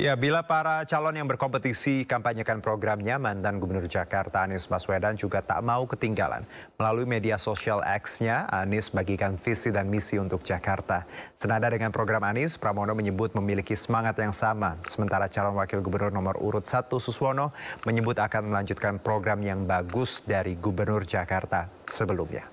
Ya, bila para calon yang berkompetisi kampanyekan programnya, mantan Gubernur Jakarta Anies Baswedan juga tak mau ketinggalan. Melalui media sosial X-nya, Anies bagikan visi dan misi untuk Jakarta. Senada dengan program Anies, Pramono menyebut memiliki semangat yang sama. Sementara calon wakil gubernur nomor urut 1 Suswono menyebut akan melanjutkan program yang bagus dari Gubernur Jakarta sebelumnya.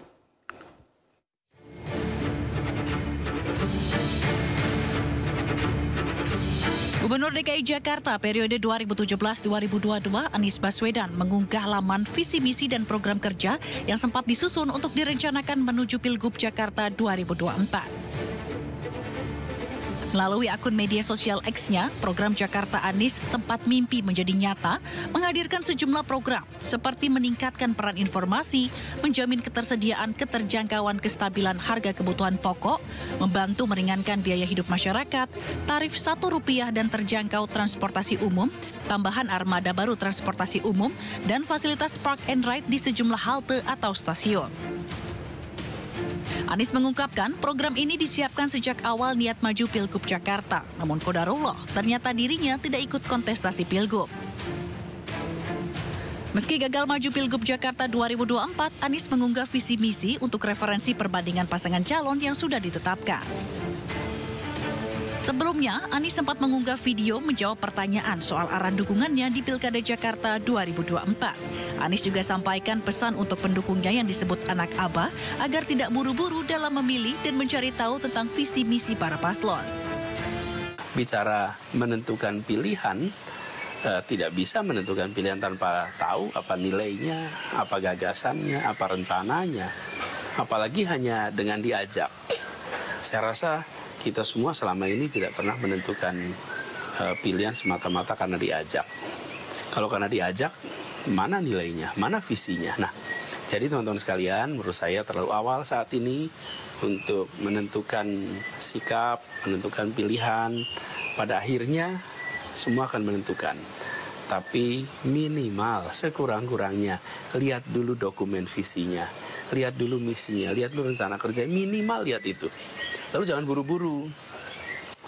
Gubernur DKI Jakarta periode 2017-2022 Anies Baswedan mengunggah laman visi misi dan program kerja yang sempat disusun untuk direncanakan menuju Pilgub Jakarta 2024. Melalui akun media sosial X-nya, program Jakarta Anies Tempat Mimpi Menjadi Nyata menghadirkan sejumlah program seperti meningkatkan peran informasi, menjamin ketersediaan keterjangkauan kestabilan harga kebutuhan pokok, membantu meringankan biaya hidup masyarakat, tarif Rp1 dan terjangkau transportasi umum, tambahan armada baru transportasi umum, dan fasilitas park and ride di sejumlah halte atau stasiun. Anies mengungkapkan program ini disiapkan sejak awal niat maju Pilgub Jakarta. Namun qadarullah, ternyata dirinya tidak ikut kontestasi Pilgub. Meski gagal maju Pilgub Jakarta 2024, Anies mengunggah visi misi untuk referensi perbandingan pasangan calon yang sudah ditetapkan. Sebelumnya, Anies sempat mengunggah video menjawab pertanyaan soal arah dukungannya di Pilkada Jakarta 2024. Anies juga sampaikan pesan untuk pendukungnya yang disebut anak abah agar tidak buru-buru dalam memilih dan mencari tahu tentang visi misi para paslon. Bicara menentukan pilihan, tidak bisa menentukan pilihan tanpa tahu apa nilainya, apa gagasannya, apa rencananya, apalagi hanya dengan diajak. Saya rasa kita semua selama ini tidak pernah menentukan pilihan semata-mata karena diajak. Kalau karena diajak, mana nilainya, mana visinya? Nah, jadi teman-teman sekalian, menurut saya terlalu awal saat ini untuk menentukan sikap, menentukan pilihan. Pada akhirnya, semua akan menentukan. Tapi minimal, sekurang-kurangnya, lihat dulu dokumen visinya, lihat dulu misinya, lihat dulu rencana kerja, minimal lihat itu. Lalu jangan buru-buru,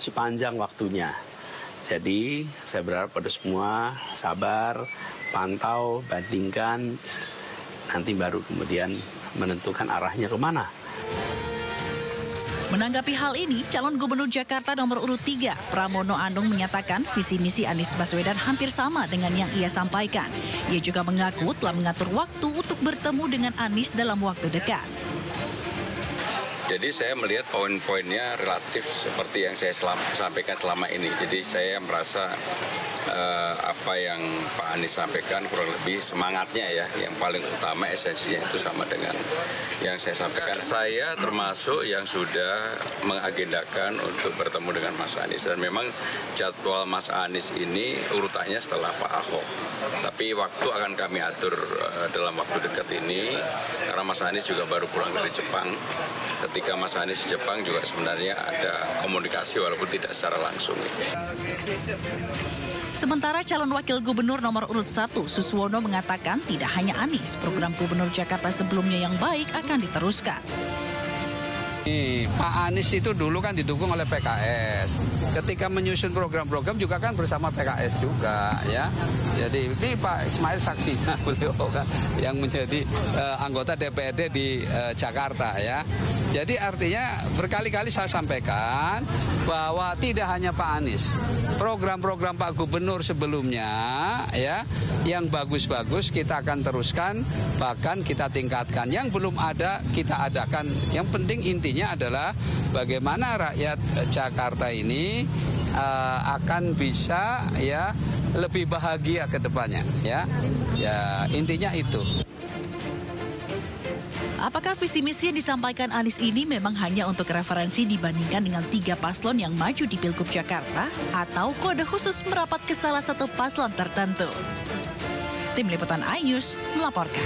sepanjang waktunya. Jadi saya berharap pada semua sabar, pantau, bandingkan, nanti baru kemudian menentukan arahnya kemana. Menanggapi hal ini, calon gubernur Jakarta nomor urut 3, Pramono Anung menyatakan visi misi Anies Baswedan hampir sama dengan yang ia sampaikan. Ia juga mengaku telah mengatur waktu untuk bertemu dengan Anies dalam waktu dekat. Jadi saya melihat poin-poinnya relatif seperti yang saya sampaikan selama ini. Jadi saya merasa apa yang Pak Anies sampaikan kurang lebih semangatnya ya, yang paling utama esensinya itu sama dengan yang saya sampaikan. Saya termasuk yang sudah mengagendakan untuk bertemu dengan Mas Anies, dan memang jadwal Mas Anies ini urutannya setelah Pak Ahok. Tapi waktu akan kami atur dalam waktu dekat ini, karena Mas Anies juga baru pulang dari Jepang. Ketika Mas Anies di Jepang juga sebenarnya ada komunikasi walaupun tidak secara langsung. Sementara calon wakil gubernur nomor urut 1 Suswono mengatakan tidak hanya Anies, program gubernur Jakarta sebelumnya yang baik akan diteruskan. Pak Anies itu dulu kan didukung oleh PKS. Ketika menyusun program-program juga kan bersama PKS juga ya. Jadi ini Pak Ismail saksinya beliau kan yang menjadi anggota DPRD di Jakarta ya. Jadi artinya berkali-kali saya sampaikan bahwa tidak hanya Pak Anies, program-program Pak Gubernur sebelumnya ya yang bagus-bagus kita akan teruskan, bahkan kita tingkatkan. Yang belum ada kita adakan. Yang penting intinya adalah bagaimana rakyat Jakarta ini akan bisa ya lebih bahagia ke depannya ya. Ya intinya itu. Apakah visi misi yang disampaikan Anies ini memang hanya untuk referensi dibandingkan dengan 3 paslon yang maju di Pilgub Jakarta, atau kode khusus merapat ke salah satu paslon tertentu? Tim Liputan iNews melaporkan.